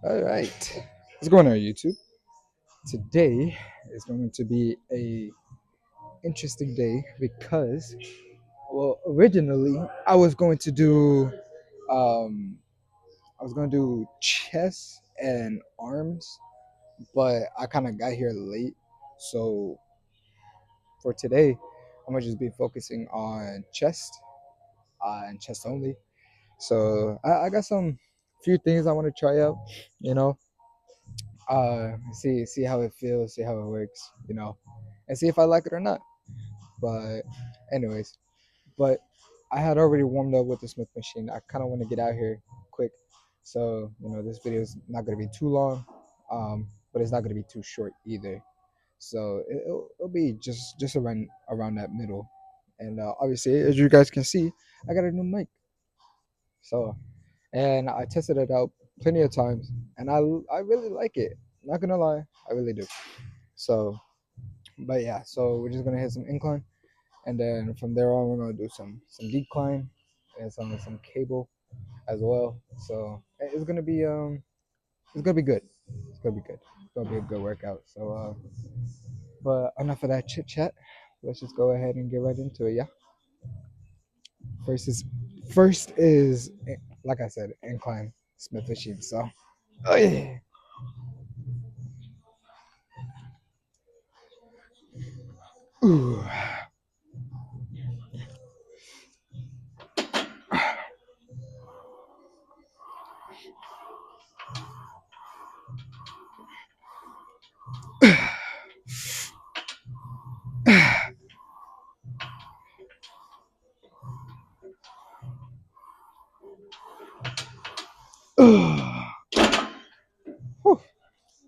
All right. What's going on, YouTube? Today is going to be a interesting day because, well, originally um, I was going to do chest and arms, but I kind of got here late. So for today, I'm gonna just be focusing on chest and chest only. So I got some few things I want to try out. You know, see how it feels, see how it works, and see if I like it or not. But anyways, but I had already warmed up with the Smith machine. I kind of want to get out here quick, so this video is not gonna be too long, but it's not gonna be too short either. So it'll be just around that middle, and obviously as you guys can see, I got a new mic. So and I tested it out plenty of times, and I really like it. Not gonna lie, I really do. So, but yeah, so we're just gonna hit some incline, and then from there on, we're gonna do some decline and some cable as well. So it's gonna be good. It's gonna be good. It's gonna be a good workout. So, but enough of that chit chat. Let's just go ahead and get right into it. Yeah. First is first is like I said, incline Smith machine. So, oh yeah. Ooh. Whew.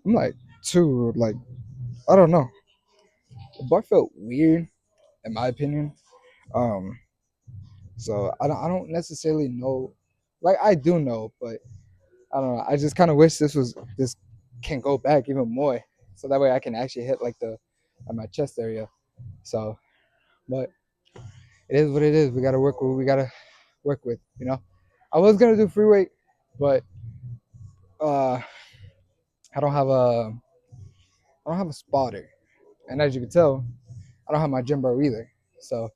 I'm like too like I don't know. The bar felt weird in my opinion. Um, so I don't necessarily know. Like I do know, but I don't know. I just kind of wish this can go back even more, so that way I can actually hit like the at my chest area. So, but it is what it is. We gotta work with what we gotta work with. I was gonna do free weight, but uh, I don't have a I don't have a spotter, and as you can tell, I don't have my gym bro either. So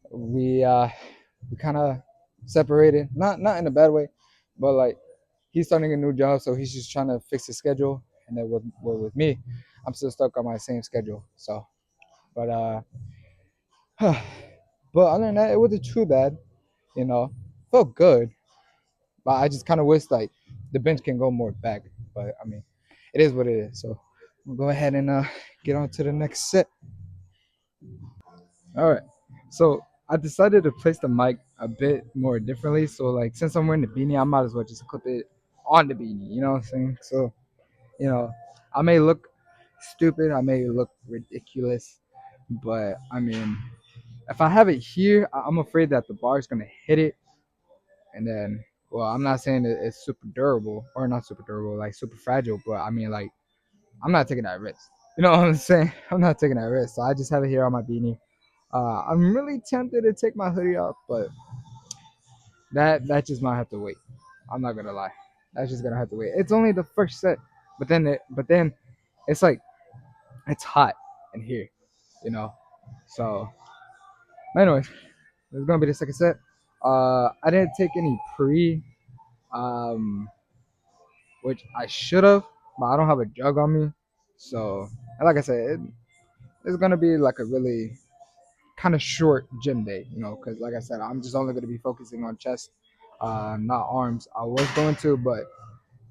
we kind of separated, not in a bad way, but like he's starting a new job, so he's just trying to fix his schedule, and then with me, I'm still stuck on my same schedule. So, but but other than that, it wasn't too bad. Felt good, but I just kind of wish like the bench can go more back. But I mean, it is what it is. So we'll go ahead and get on to the next set. All right. So I decided to place the mic a bit more differently. So like since I'm wearing the beanie, I might as well just clip it on the beanie. You know what I'm saying? So you know, I may look stupid, I may look ridiculous, but I mean, if I have it here, I'm afraid that the bar is gonna hit it, and then well, I'm not saying that it's super durable or not super durable, like super fragile, but I mean like I'm not taking that risk. You know what I'm saying? I'm not taking that risk. So I just have it here on my beanie. I'm really tempted to take my hoodie off, but that just might have to wait. I'm not gonna lie. That's just gonna have to wait. It's only the first set, but then it's like it's hot in here, you know. So, anyways, this is gonna be the second set. I didn't take any um, which I should have, but I don't have a jug on me. So, and like I said, it's gonna be like a really kind of short gym day, because like I said, I'm just only gonna be focusing on chest, not arms. I was going to, but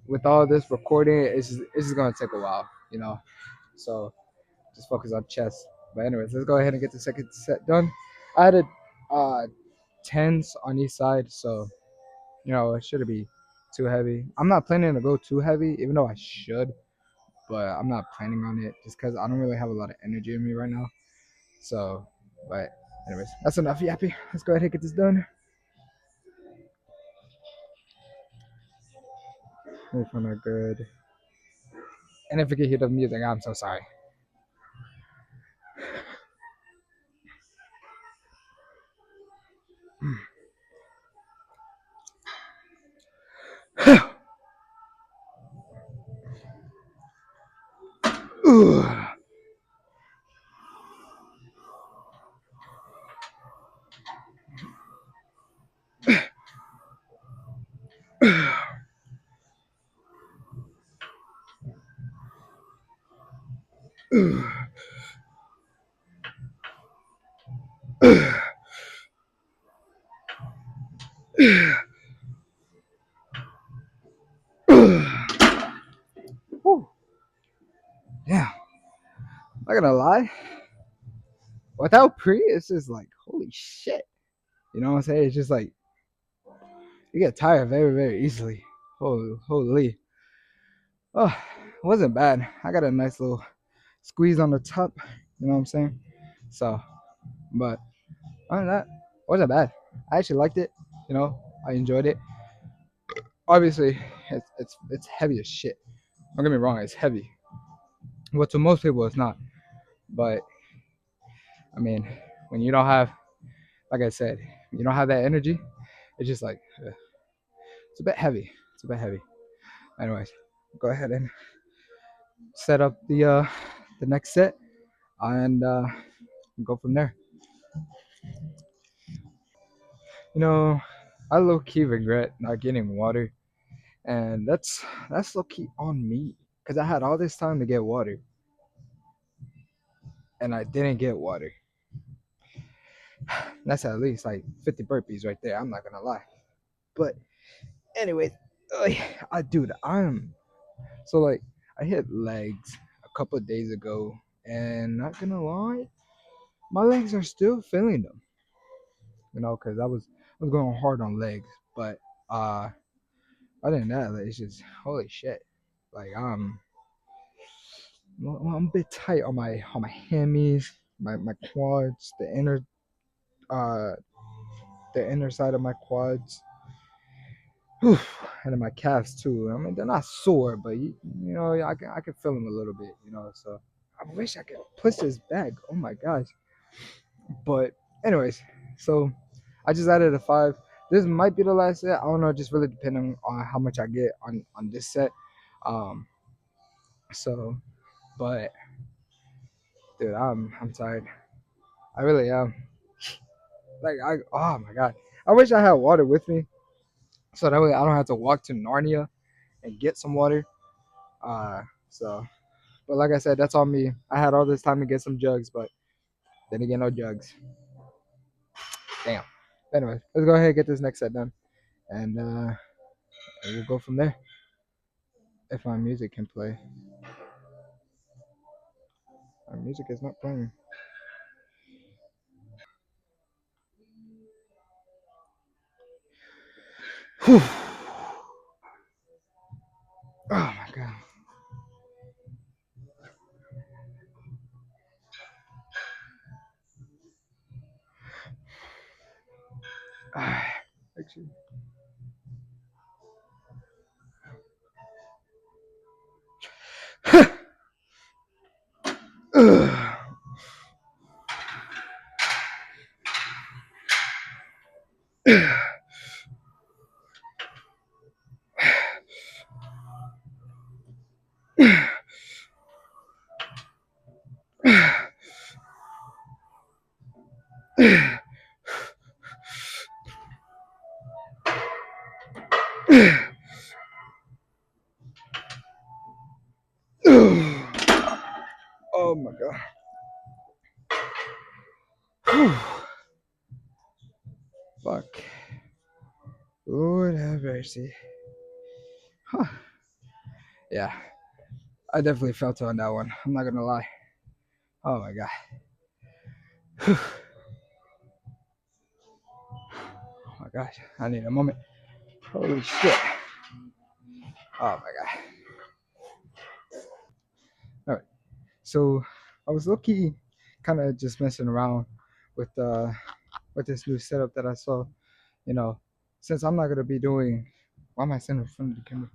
with all this recording, it's just gonna take a while, So just focus on chest. But anyways, let's go ahead and get the second set done. I added uh tens on each side, so it shouldn't be too heavy. I'm not planning to go too heavy, even though I should, but I'm not planning on it just because I don't really have a lot of energy in me right now. So, but anyways, that's enough yappy. Let's go ahead and get this done. If I'm not good, and if you can hear the music, I'm so sorry. Whew. Yeah, not gonna lie. Without pre, it's just like holy shit. You know what I'm saying? It's just like you get tired very, very easily. Holy. Oh, it wasn't bad. I got a nice little squeeze on the top. You know what I'm saying? So, but other than that, it wasn't bad. I actually liked it. You know, I enjoyed it. Obviously, it's heavy as shit. Don't get me wrong, it's heavy. Well, to most people, it's not. But I mean, when you don't have, like I said, you don't have that energy, it's just like it's a bit heavy. It's a bit heavy. Anyways, go ahead and set up the next set and go from there. You know, I low key regret not getting water, and that's low key on me because I had all this time to get water and I didn't get water. That's at least like 50 burpees right there. I'm not gonna lie. But anyways, I dude, I'm so like I hit legs a couple of days ago, and not gonna lie, my legs are still feeling them. You know, because I was going hard on legs, but uh, other than that, like, it's just holy shit. Like I'm a bit tight on my hammies, my quads, uh the inner side of my quads. Whew, and then my calves too. I mean, they're not sore, but you know, I can feel them a little bit. You know, so I wish I could push this back. Oh my gosh. But anyways, so I just added a five. This might be the last set. I don't know. Just really depending on how much I get on this set. Um. So, but dude, I'm tired. I really am. Like oh my god. I wish I had water with me, so that way I don't have to walk to Narnia and get some water. So, but like I said, that's on me. I had all this time to get some jugs, but then again, no jugs. Damn. Anyway, let's go ahead and get this next set done, and we'll go from there. If my music can play, my music is not playing. Whew. Oh my god. Actually. Oh my god. Whew. Fuck. Lord have mercy. Huh. Yeah, I definitely felt on that one. I'm not gonna lie. Oh my god. Whew. Oh my gosh. I need a moment. Holy shit. Oh my god. All right. So I was lucky, kind of just messing around with with this new setup that I saw. You know, since I'm not gonna be doing. Why am I sitting in front of the camera?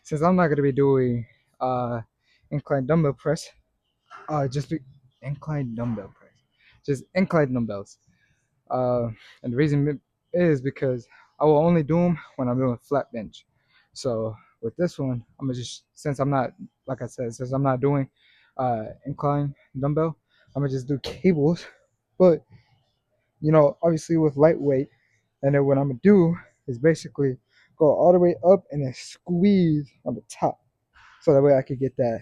Since I'm not gonna be doing uh incline dumbbell press, just be incline dumbbell press, just incline dumbbells. Uh, and the reason is because I will only do them when I'm doing flat bench. So with this one, I'm gonna just since I'm not like I said, since I'm not doing incline dumbbell. I'm gonna just do cables, but obviously with lightweight. And then what I'm gonna do is basically go all the way up and then squeeze on the top, so that way I could get that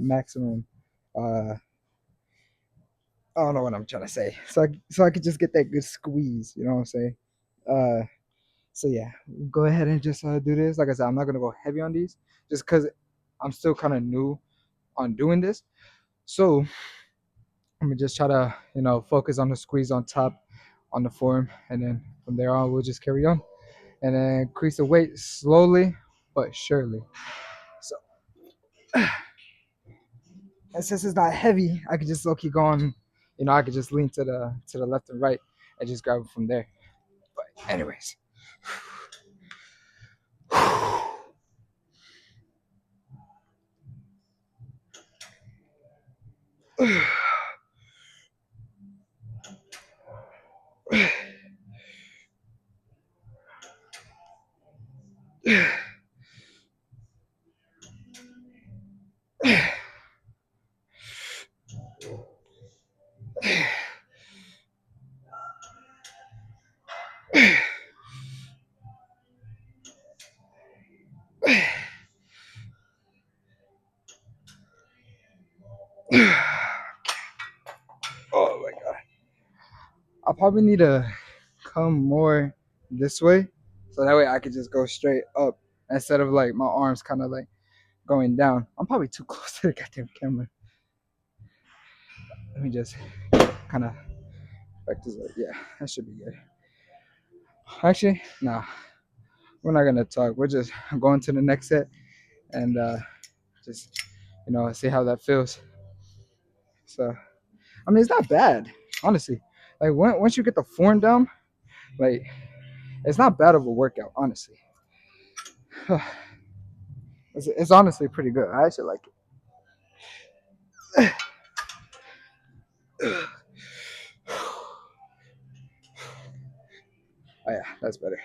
maximum. I don't know what I'm trying to say. So I could just get that good squeeze. You know what I'm saying? Uh, so yeah, go ahead and just do this. Like I said, I'm not gonna go heavy on these, just because I'm still kind of new on doing this. So I'm gonna just try to focus on the squeeze on top on the form, and then from there on we'll just carry on and then increase the weight slowly but surely. So and since it's not heavy, I could just low key go on. I could just lean to the left and right and just grab it from there. But anyways. Oh my god. I probably need to come more this way, so that way I could just go straight up instead of like my arms kind of like going down. I'm probably too close to the goddamn camera. Let me just kind of back this up. Yeah, that should be good. Actually, nah, we're not gonna talk. We're just going to the next set and just see how that feels. So I mean, it's not bad, honestly. Like once you get the form down, like it's not bad of a workout, honestly. It's honestly pretty good. I actually like it. Oh yeah, that's better.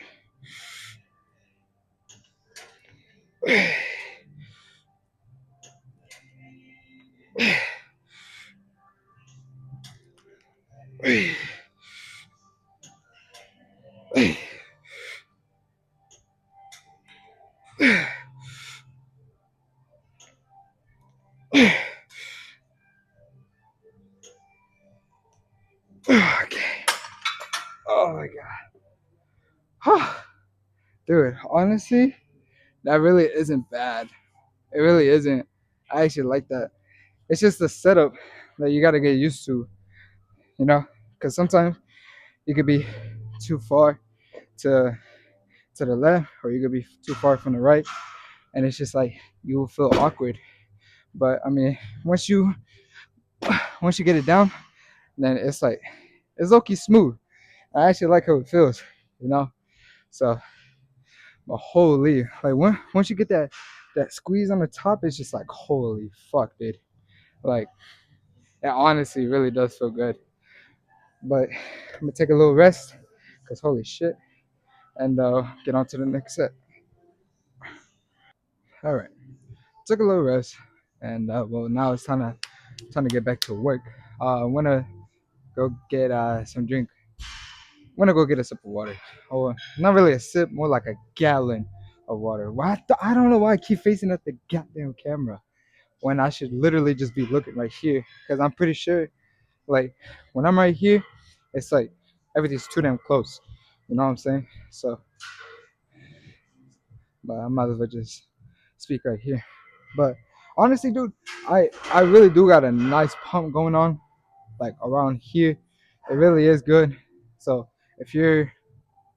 Okay. Oh my god. Dude, honestly, that really isn't bad. It really isn't. I actually like that. It's just the setup that you got to get used to, because sometimes you could be too far to the left, or you could be too far from the right, and it's just like you will feel awkward. But I mean, once you once you get it down, then it's like it's low-key smooth. I actually like how it feels, you know. So, but holy, like once you get that squeeze on the top, it's just like holy fuck, dude. Like it honestly really does feel good. But I'm gonna take a little rest, cause holy shit, and get on to the next set. All right, took a little rest, and well now it's time to get back to work. I'm gonna go get some drink. I'm gonna go get a sip of water. Oh, not really a sip, more like a gallon of water. Why? I don't know why I keep facing at the goddamn camera when I should literally just be looking right here. Because I'm pretty sure, like, when I'm right here, it's like everything's too damn close. You know what I'm saying? So, but I might as well just speak right here. But honestly, dude, I really do got a nice pump going on, like around here. It really is good. So if you're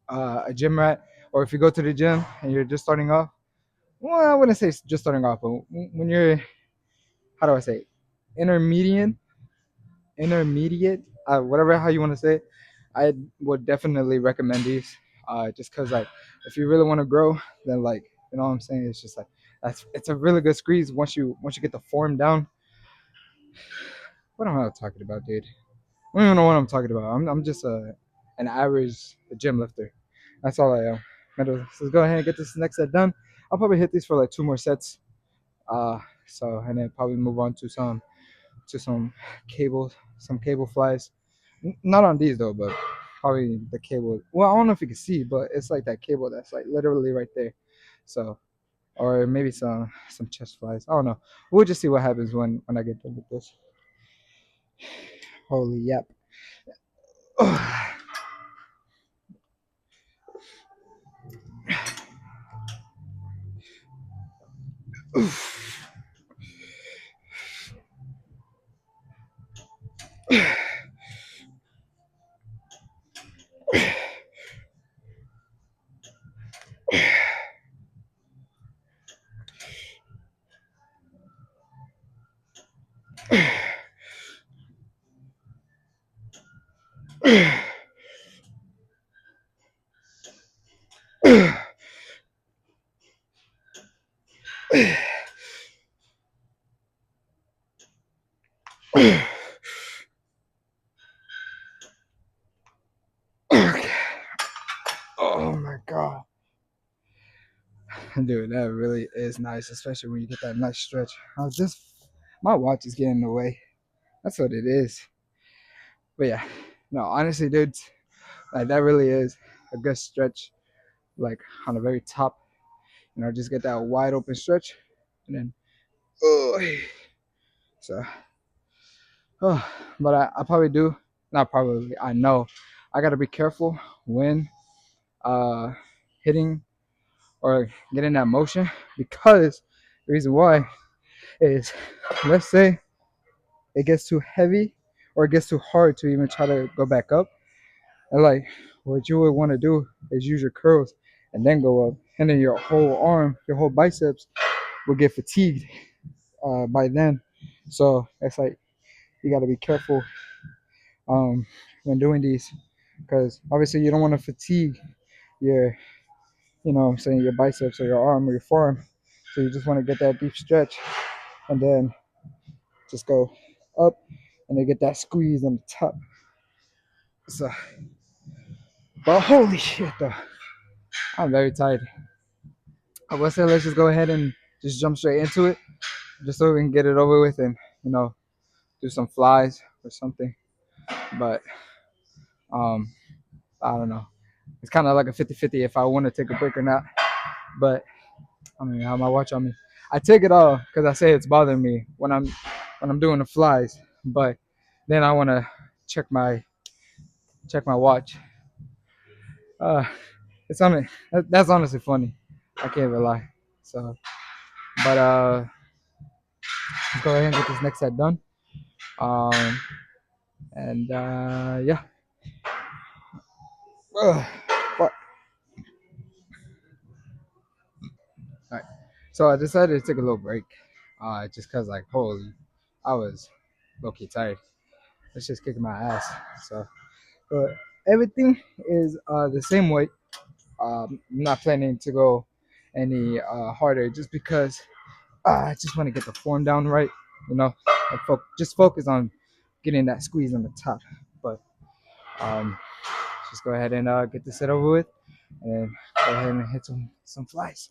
a gym rat, or if you go to the gym and you're just starting off, well, I wouldn't say just starting off, but when you're, how do I say, intermediate, intermediate, whatever how you want to say it, I would definitely recommend these. Just cause like if you really want to grow, then like you know what I'm saying, it's just like it's a really good squeeze once you get the form down. What am I talking about, dude? I don't even know what I'm talking about. I'm just an average gym lifter. That's all I am. Let's go ahead and get this next set done. I'll probably hit these for like two more sets. So and then probably move on to some to some cable flies. Not on these though, but probably the cable. Well, I don't know if you can see, but it's like that cable that's like literally right there. So, or maybe some chest flies. I don't know. We'll just see what happens when I get done with this. Holy yep. Oh my god. Dude, that really is nice, especially when you get that nice stretch. I was just my watch is getting in the way. That's what it is. But yeah, no, honestly, dude, like that really is a good stretch, like on the very top. Just get that wide open stretch, and then oh, so oh, but I probably do not probably I know I gotta be careful when uh hitting or getting that motion because the reason why is let's say it gets too heavy or it gets too hard to even try to go back up. And like what you would want to do is use your curls and then go up, and then your whole arm, your whole biceps will get fatigued by then. So it's like you got to be careful um, when doing these because obviously you don't want to fatigue your, what I'm saying, your biceps or your arm or your forearm. So you just want to get that deep stretch and then just go up and then get that squeeze on the top. So, but holy shit, though, I'm very tired. I would say let's just go ahead and just jump straight into it, just so we can get it over with and you know do some flies or something. But um, I don't know. It's kind of like a 50-50 if I want to take a break or not. But I mean, how my watch on me? I take it off because I say it's bothering me when I'm doing the flies. But then I want to check my check my watch. Uh, it's on that's honestly funny. I can't even lie. So, but let's go ahead and get this next set done. Um, and yeah. Ugh, fuck. All right. So I decided to take a little break. Just cause like holy, I was low key tired. It's just kicking my ass. So, but everything is the same weight. I'm not planning to go any harder just because I just want to get the form down right. You know, and just focus on getting that squeeze on the top. But um, just go ahead and get this set over with, and then go ahead and hit some flies.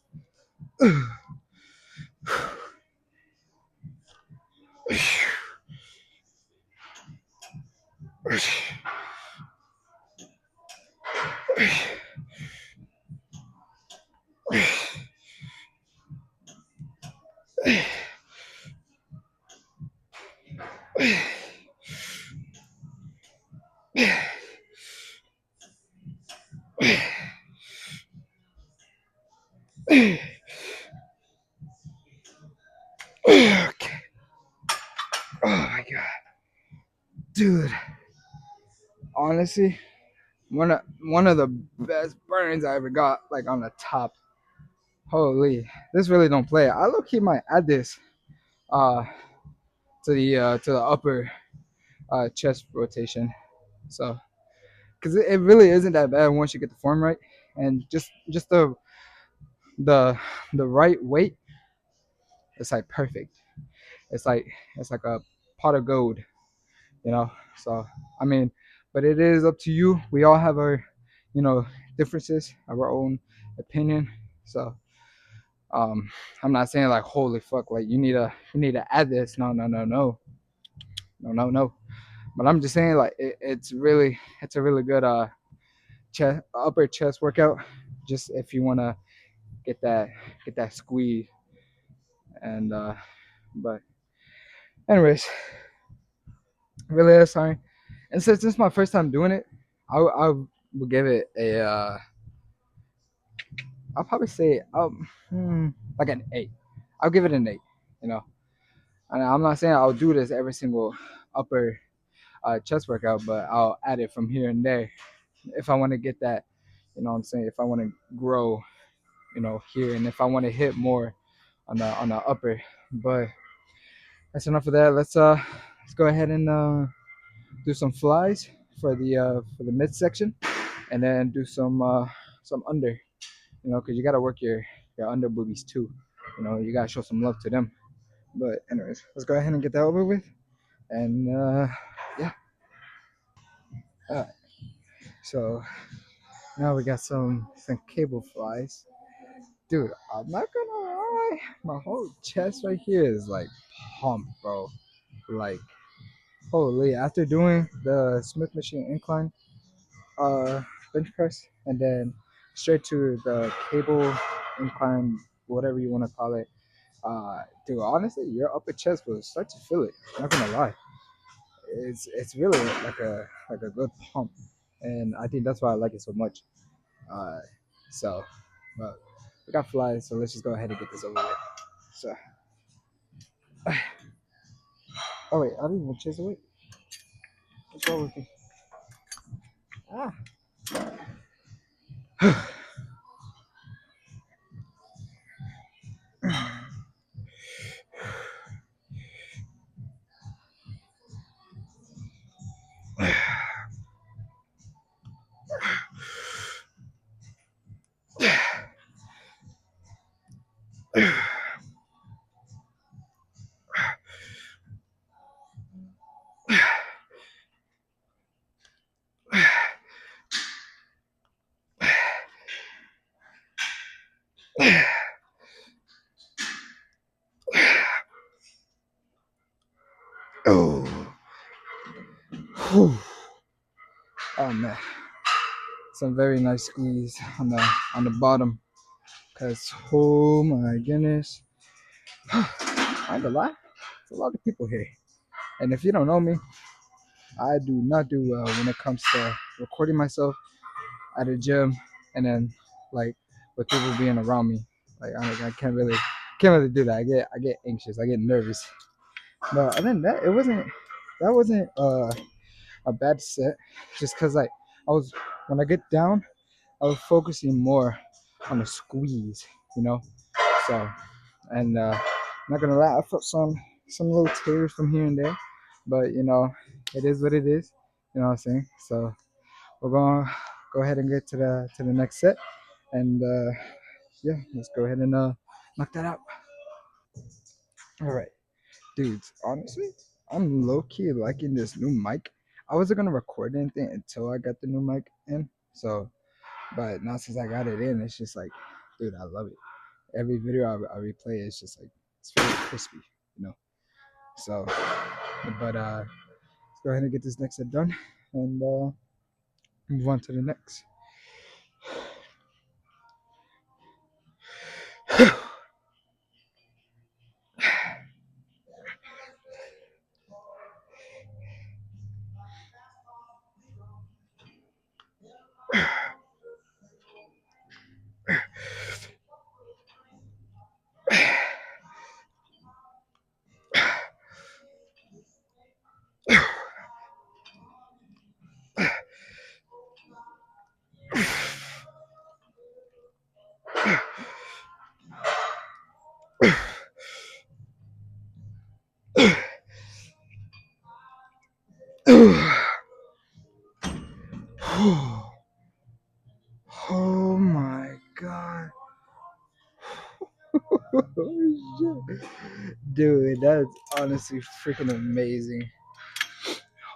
Okay. Oh my god, dude. Honestly, one of the best burns I ever got, like on the top. Holy, this really don't play. I low key might add this uh to the upper chest rotation. So, because it really isn't that bad once you get the form right, and just the the right weight, it's like perfect. It's like it's like a pot of gold, you know. So I mean, but it is up to you. We all have our, you know, differences, have our own opinion. So I'm not saying like holy fuck, like you need to add this. No, no, no, no. No, no, no. But I'm just saying, like, it's a really good chest upper chest workout. Just if you wanna get that get that squeeze and but anyways, really is sorry. And since this is my first time doing it, I will give it a I'll probably say like an 8. I'll give it an 8. You know, and I'm not saying I'll do this every single upper chest workout, but I'll add it from here and there if I want to get that. You know what I'm saying? If I want to grow, here, and if I want to hit more on the upper. But that's enough of that. Let's go ahead and do some flies for the midsection, and then do some under. Because you gotta work your under boobies too. You gotta show some love to them. But anyways, let's go ahead and get that over with. And yeah, so now we got some cable flies, dude. I'm not gonna lie, my whole chest right here is like pumped, bro. Like holy, after doing the Smith machine incline uh bench press and then straight to the cable incline, whatever you want to call it. Dude, honestly, your upper chest will start to feel it. Not gonna lie, it's really like a good pump, and I think that's why I like it so much. Uh, so, but we got flies, so let's just go ahead and get this over with. So, oh wait, I didn't even chase away. What's wrong with me? Ah. Oh. Whew. Oh man, some very nice squeeze on the bottom. Cause oh my goodness, I ain't gonna lie, there's a lot of people here. And if you don't know me, I do not do well when it comes to recording myself at a gym, and then like with people being around me. Like I can't really do that. I get anxious. I get nervous. But other than that, that wasn't a bad set. Just cause like I was when I get down, I was focusing more on the squeeze, you know. So and not gonna lie, I felt some little tears from here and there, but it is what it is. You know what I'm saying? So we're gonna go ahead and get to the next set, and yeah, let's go ahead and knock that out. All right, dudes. Honestly, I'm low key liking this new mic. I wasn't gonna record anything until I got the new mic in. So, but now since I got it in, it's just like, dude, I love it. Every video I replay, it's just like it's very crispy, you know. So, but let's go ahead and get this next set done, and move on to the next. Oh my god. Oh, shit. Dude, that's honestly freaking amazing.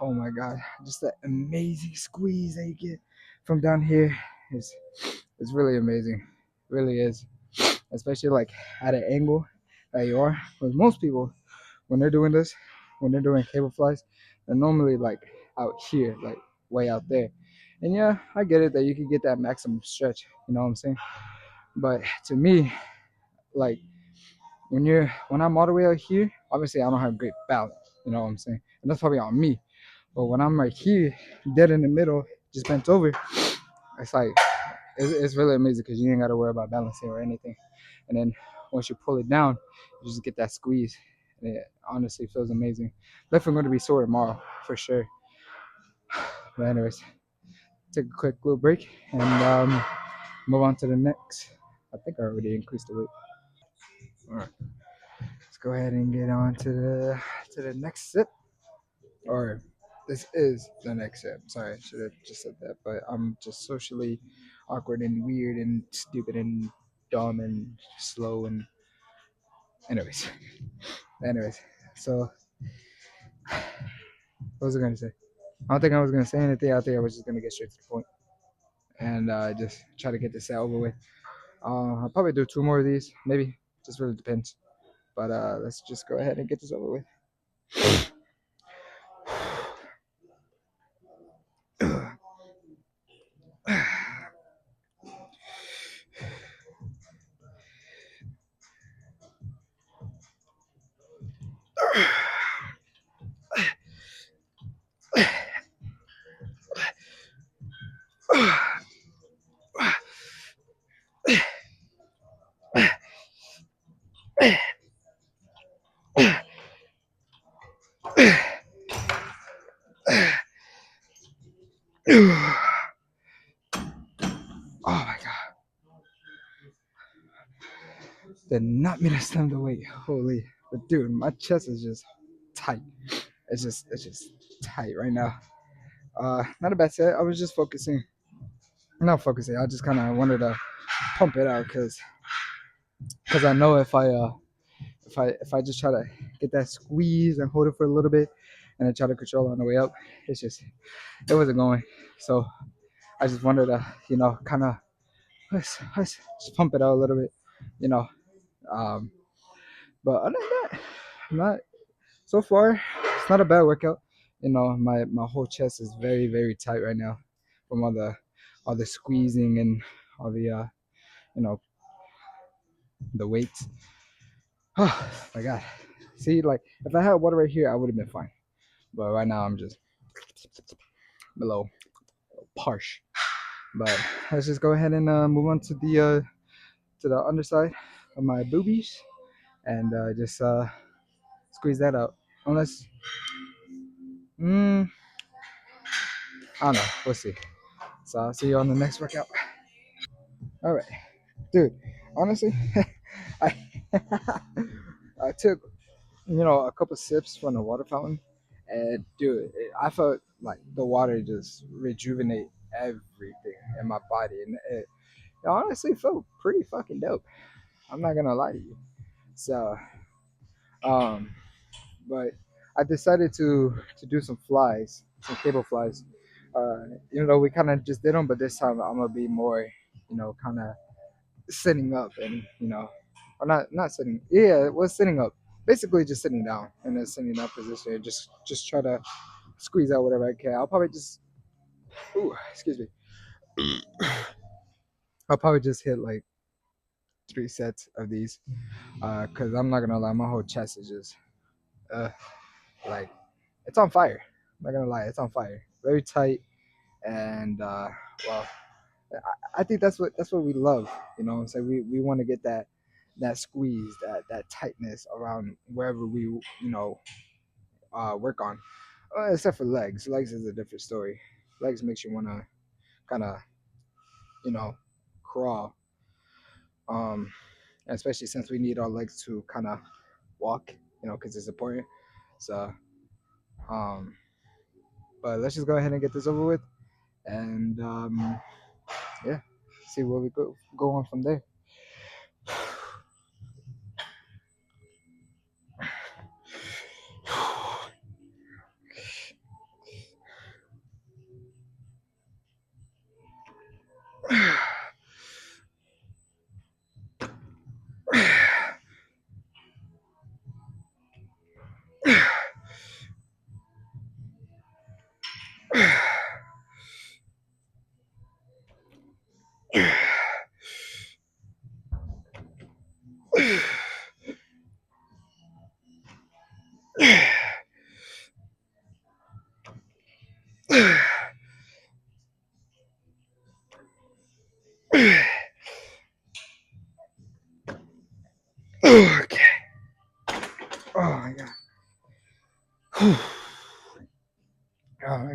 Oh my god. Just that amazing squeeze that you get from down here is it's really amazing. Really is. Especially like at an angle that you are. Because most people when they're doing this, when they're doing cable flies, they're normally like out here, like way out there. And yeah, I get it that you can get that maximum stretch. You know what I'm saying? But to me, like when I'm all the way out here, obviously I don't have great balance. You know what I'm saying? And that's probably on me. But when I'm right here, dead in the middle, just bent over, it's like it's really amazing because you ain't got to worry about balancing or anything. And then once you pull it down, you just get that squeeze. And it honestly feels amazing. Definitely going to be sore tomorrow for sure. But anyways, take a quick little break and move on to the next. I think I already increased the weight. All right, let's go ahead and get on to the next sip. Or this is the next sip. Sorry, I should have just said that. But I'm just socially awkward and weird and stupid and dumb and slow and anyways. Anyways, so what was I gonna say? I don't think I was gonna say anything. I think I was just gonna get straight to the point and just try to get this out over with. I'll probably do two more of these, maybe. Just really depends. But let's just go ahead and get this over with. Oh my god! Did not mean to slam the weight. Holy, but dude, my chest is just tight. It's just tight right now. Not a bad set. I was just focusing. Not focusing. I just kind of wanted to pump it out because I know if I just try to get that squeeze and hold it for a little bit, and I try to control on the way up, it wasn't going. So I just wanted to kind of just pump it out a little bit, you know. Um, but other than that, not so far. It's not a bad workout. My whole chest is very very tight right now from all the squeezing and all the you know the weights. Oh my god. See, like if I had water right here, I would have been fine. But right now I'm just below parsh. But let's just go ahead and move on to the underside of my boobies and just squeeze that out. Unless, I don't know. We'll see. So I'll see you on the next workout. All right, dude. Honestly, I I took a couple sips from the water fountain, and dude, I felt like the water just rejuvenate everything in my body, and it honestly felt pretty fucking dope. I'm not gonna lie to you. So, um, but I decided to do some flies, some cable flies. We kind of just did them, but this time I'm gonna be more, kind of sitting up and or not sitting. Yeah, it was sitting up. Basically, just sitting down in a sitting up position. Just try to squeeze out whatever I can. I'll probably just, ooh, excuse me. I'll probably just hit like 3 sets of these, cause I'm not gonna lie, my whole chest is just, uh, like it's on fire. I'm not gonna lie, it's on fire. Very tight, and well, I think that's what we love. So we want to get that squeeze, that tightness around wherever we work on. Except for legs. Legs is a different story. Legs makes you want to kind of you know crawl. Um, especially since we need our legs to kind of walk. Because it's important. So um, but let's just go ahead and get this over with, and yeah, see where we go on from there.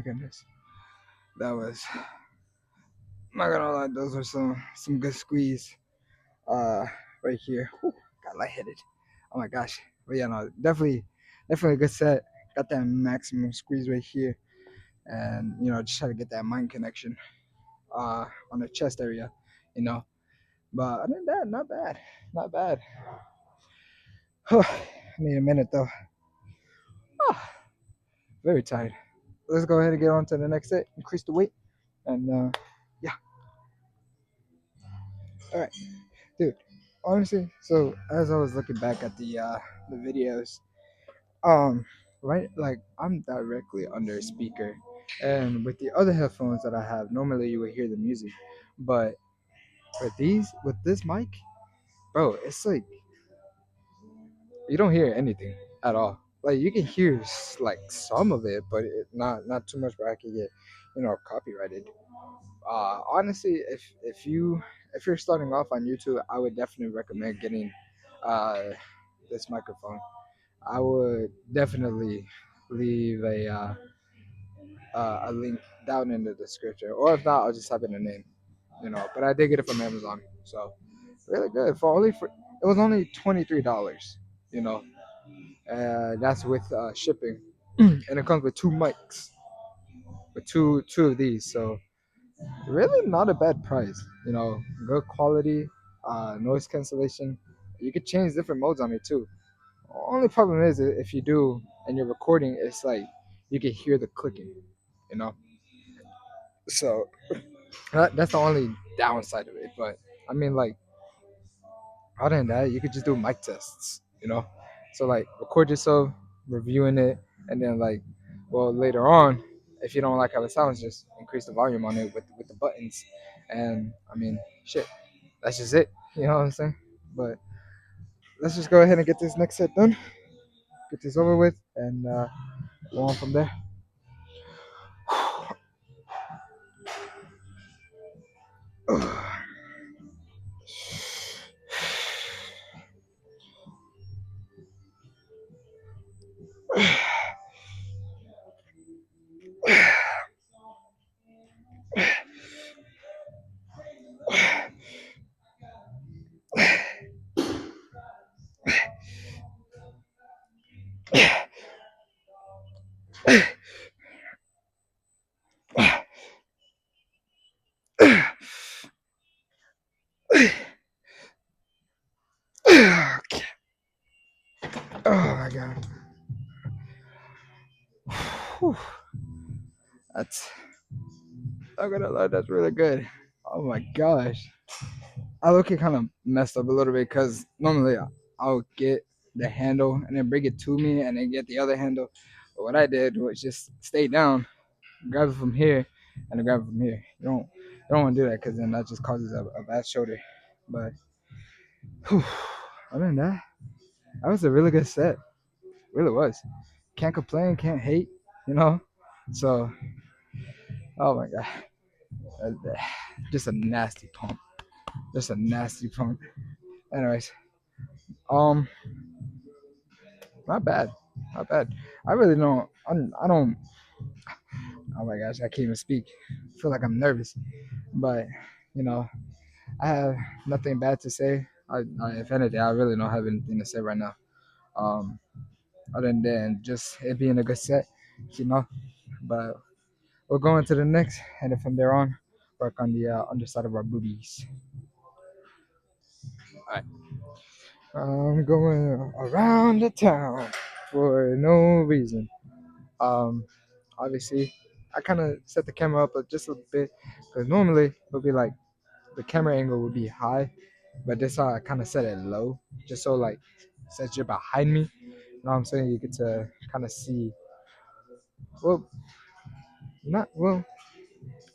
goodness, that was. I'm not gonna lie, those were some good squeeze. Uh, right here. Whew, got lightheaded. Oh my gosh. But yeah, no, definitely a good set. Got that maximum squeeze right here, and just try to get that mind connection. On the chest area, you know. But other than that, not bad, not bad. I need a minute though. Ah, very tired. Let's go ahead and get on to the next set. Increase the weight, and yeah. All right, dude. Honestly, so as I was looking back at the videos, um, right, like I'm directly under a speaker, and with the other headphones that I have, normally you would hear the music, but with this mic, bro, it's like you don't hear anything at all. Like you can hear like some of it, but not too much where I can get, copyrighted. Honestly, if you're starting off on YouTube, I would definitely recommend getting uh, this microphone. I would definitely leave a link down in the description, or if not, I'll just type in the name. But I did get it from Amazon, so really good. It was only $23. You know, that's with shipping, and it comes with two mics, with two of these. So really not a bad price. Good quality, noise cancellation. You could change different modes on it too. Only problem is if you do and you're recording, it's like you can hear the clicking. You know, so that's the only downside of it. But I mean, like other than that, you could just do mic tests. So like record yourself reviewing it, and then later on, if you don't like how it sounds, just increase the volume on it with the buttons, and I mean, shit, that's just it. You know what I'm saying? But let's just go ahead and get this next set done, get this over with, and go on from there. Okay. Oh my god. Whew. That's I'm gonna lie, that's really good. Oh my gosh. I look it kind of messed up a little bit because normally I'll get the handle and then bring it to me and then get the other handle. But what I did was just stay down, grab it from here, and then grab it from here. You don't want to do that because then that just causes a bad shoulder. But whew, other than that, that was a really good set. Really was. Can't complain, can't hate, you know. So, oh my god, just a nasty pump. Just a nasty pump. Anyways, um, not bad, not bad. I really don't. I don't. Oh my gosh, I can't even speak. I feel like I'm nervous, but you know, I have nothing bad to say. If anything, I really don't have anything to say right now. Um, other than just it being a good set, you know. But we'll go into the next, and then from there on, work on the underside of our boobies. All right. I'm going around the town for no reason. Um, Obviously, I kind of set the camera up just a bit because normally it would be like the camera angle would be high, but this time I kind of set it low just so since you're behind me, you know what I'm saying, you get to kind of see, well, not well,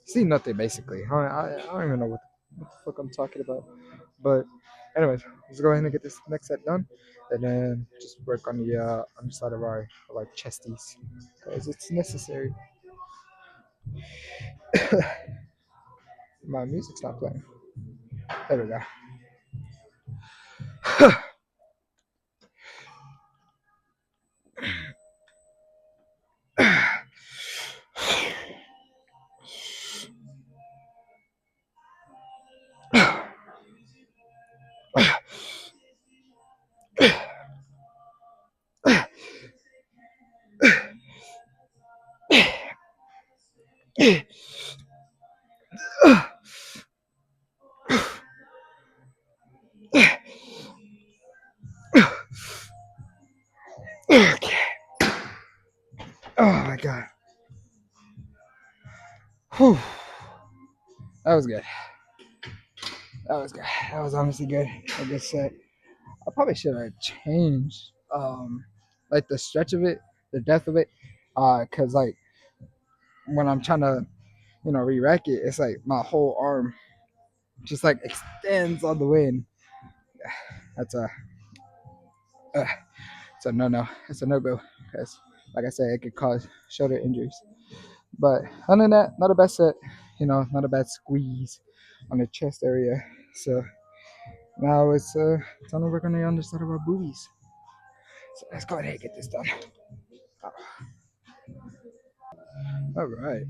see nothing basically. I don't even know what the fuck I'm talking about, but anyways, let's go ahead and get this next set done, and then just work on the underside of our chesties because it's necessary. My music's not playing. There we go. Okay. Oh my god. Whew. That was good. That was good. That was honestly good. I guess I probably should have changed like the stretch of it, the depth of it, cause like when I'm trying to re-rack it, it's like my whole arm just like extends all the way, and that's uh, it's a no no. It's a no go, cause like I said, it could cause shoulder injuries. But other than that, not a bad set. Not a bad squeeze on the chest area. So now it's time to work on the underside of our boobies. So let's go ahead and get this done. All right,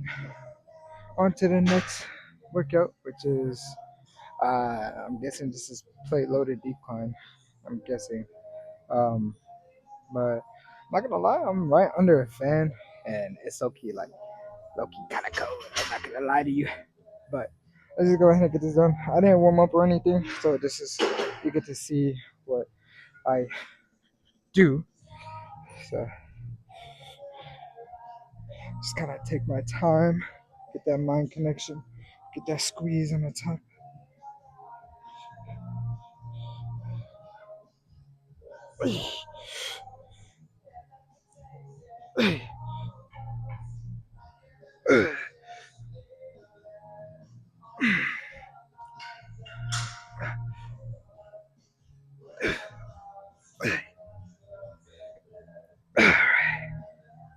on to the next workout, which is I'm guessing this is plate loaded decline. I'm guessing, um, but I'm not gonna lie, I'm right under a fan, and it's low key kind of cold. I'm not gonna lie to you, but let's just go ahead and get this done. I didn't warm up or anything, so this is you get to see what I do. So just kind of take my time, get that mind connection, get that squeeze on the top.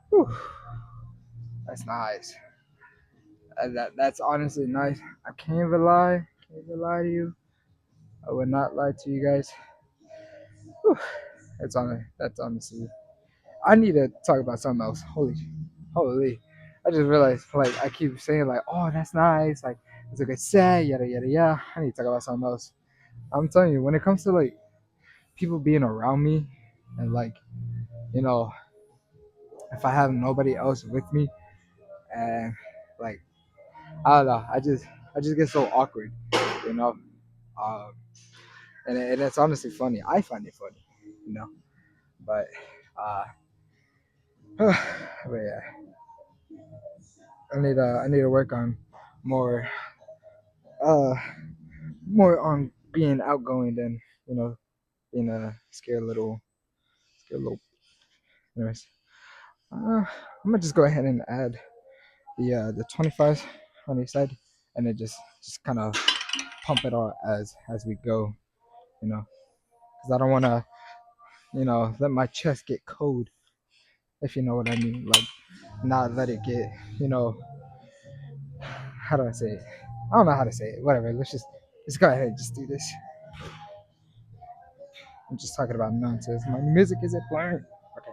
Whew, that's nice. That's honestly nice. I can't even lie. Can't even lie to you. I would not lie to you guys. Whew, that's honestly. I need to talk about something else. Holy. I just realized, like, I keep saying, like, oh, that's nice. Like, it's a good set, yada, yada, yada. I need to talk about something else. I'm telling you, when it comes to, like, people being around me and, like, you know, if I have nobody else with me and, like, I don't know, I just get so awkward, you know? Um, and it's honestly funny. I find it funny, you know? But, uh, but yeah, I need to work on more uh more on being outgoing than being a scared little. Anyways, I'm gonna just go ahead and add the 25s on each side, and then just kind of pump it all as we go, because I don't want to let my chest get cold, if you know what I mean, like not let it get you know how do I say it? I don't know how to say it. Whatever. Let's go ahead and just do this. I'm just talking about nonsense. My music isn't blaring. Okay.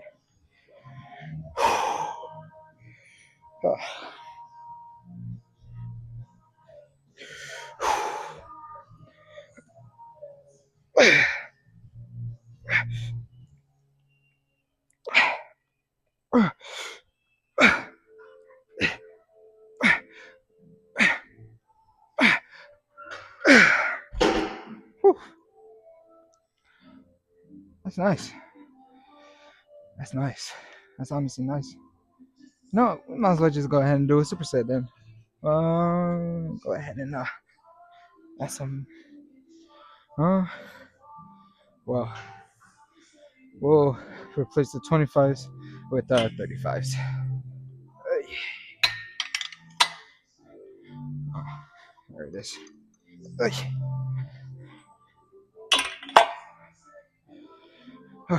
That's nice. That's nice. That's honestly nice. No, we might as well just go ahead and do a superset then. Go ahead and add some. Uh, well, we'll replace the 25s with 35s. There it is. Okay. All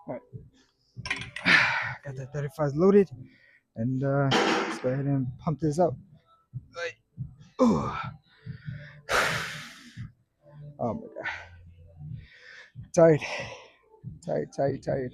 right. Got the 35s loaded, and let's go ahead and pump this up. Oh my god. Tired. Tired.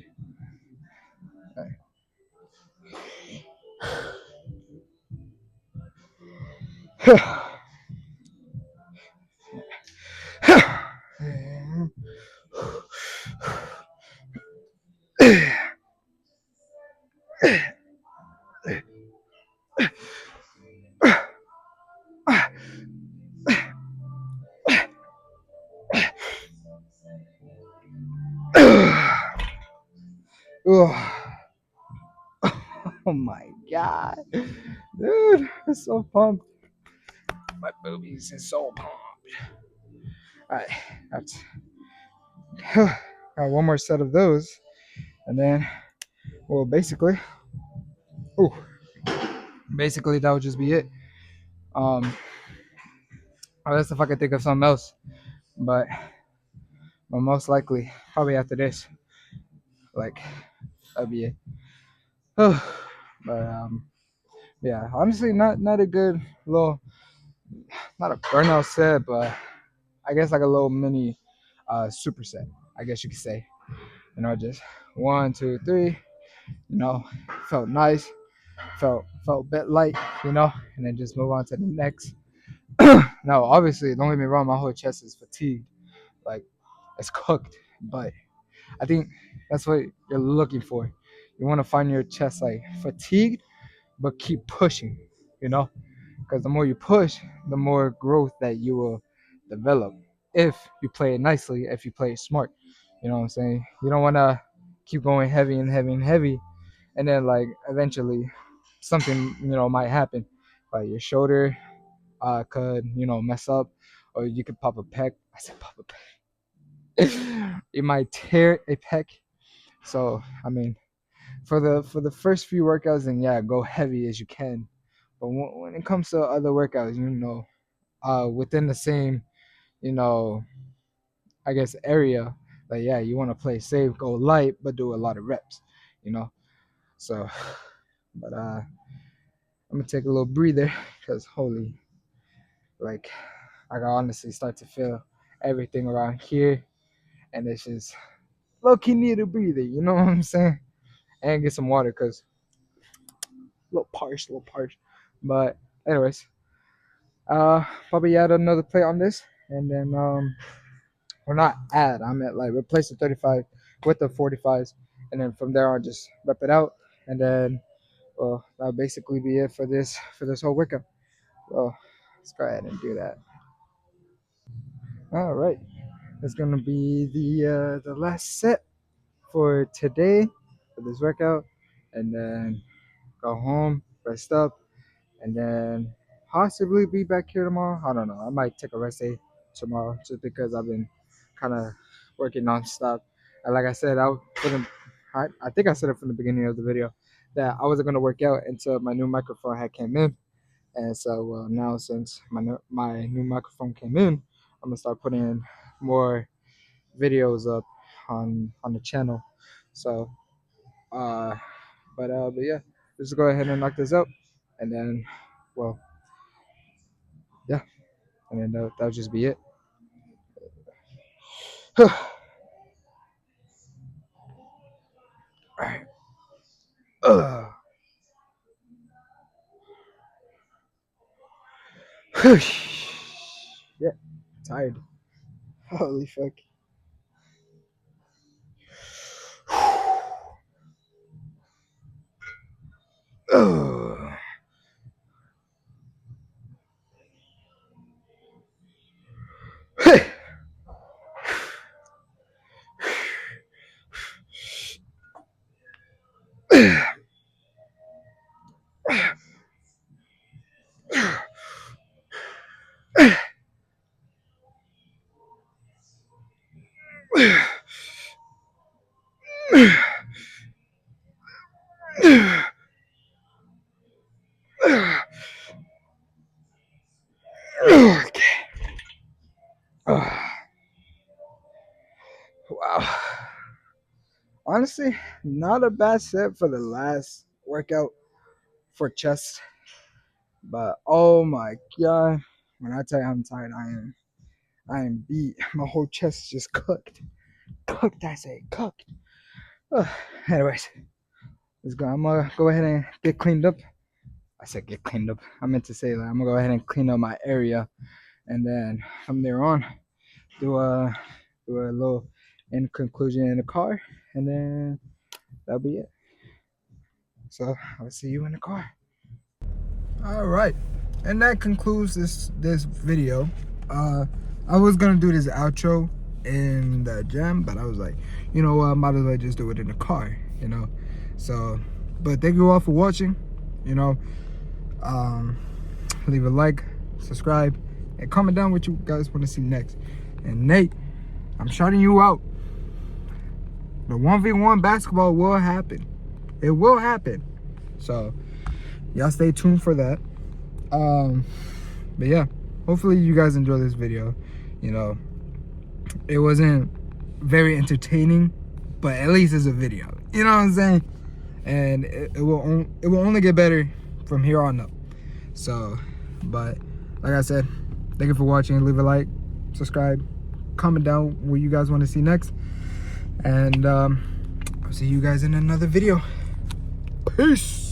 Oh my god, dude, I'm so pumped. My boobies is so pumped. All right, that's got one more set of those, and then, well, ooh, basically that would just be it. Um, unless if I could think of something else, but most likely probably after this, like that'd be it. but yeah, honestly, not a good little, not a burnout set, but I guess like a little mini superset, I guess you could say. Just 1, 2, 3. Felt nice, felt a bit light, and then just move on to the next. No, obviously, don't get me wrong, my whole chest is fatigued, like it's cooked, but I think that's what you're looking for. You want to find your chest like fatigued, but keep pushing, you know, because the more you push, the more growth that you will develop if you play it nicely, if you play it smart. You know what I'm saying? You don't want to keep going heavy and heavy and heavy, and then like eventually something might happen, like your shoulder could mess up, or you could pop a pec. I said pop a pec. You might tear a pec. So I mean, for the first few workouts, then yeah, go heavy as you can. But when it comes to other workouts, within the same, you know, I guess area, like yeah, you want to play safe, go light, but do a lot of reps, you know. So, but I'm gonna take a little breather because holy, like I can honestly start to feel everything around here, and it's just low key need a breather. You know what I'm saying? And get some water because a little parched. But anyways, probably add another plate on this, and then or not add. I meant like replace the 35 with the 45s, and then from there on just rep it out, and then well that'll basically be it for this whole workout. Well, let's go ahead and do that. All right, it's gonna be the last set for today for this workout, and then go home, rest up, and then possibly be back here tomorrow. I don't know. I might take a rest day tomorrow just because I've been kind of working nonstop. And like I said, I think I said it from the beginning of the video that I wasn't gonna work out until my new microphone had came in. And so now since my new microphone came in, I'm gonna start putting more videos up on the channel. So uh, but yeah, let's go ahead and knock this out, and then well yeah, and then that'll just be it. All right. Yeah, tired. Holy fuck. Okay. Wow. Honestly, not a bad set for the last workout for chest, but oh my god, when I tell you I'm tired, I am beat. My whole chest is just cooked. Cooked, I say, cooked. Anyways, let's go. I'm gonna go ahead and get cleaned up. I said get cleaned up. I meant to say that I'm gonna go ahead and clean up my area, and then from there on, do a little in conclusion in the car, and then that'll be it. So I'll see you in the car. All right, and that concludes this video. I was gonna do this outro in the gym, but I was like, you know what, I might as well just do it in the car, you know. So, but thank you all for watching. You know, leave a like, subscribe, and comment down what you guys want to see next. And Nate, I'm shouting you out. The 1v1 basketball will happen. It will happen. So y'all stay tuned for that. But yeah, hopefully you guys enjoy this video. You know, it wasn't very entertaining, but at least it's a video. You know what I'm saying? And it will only get better from here on up. So, but like I said, thank you for watching. Leave a like, subscribe, comment down what you guys want to see next, and I'll see you guys in another video. Peace.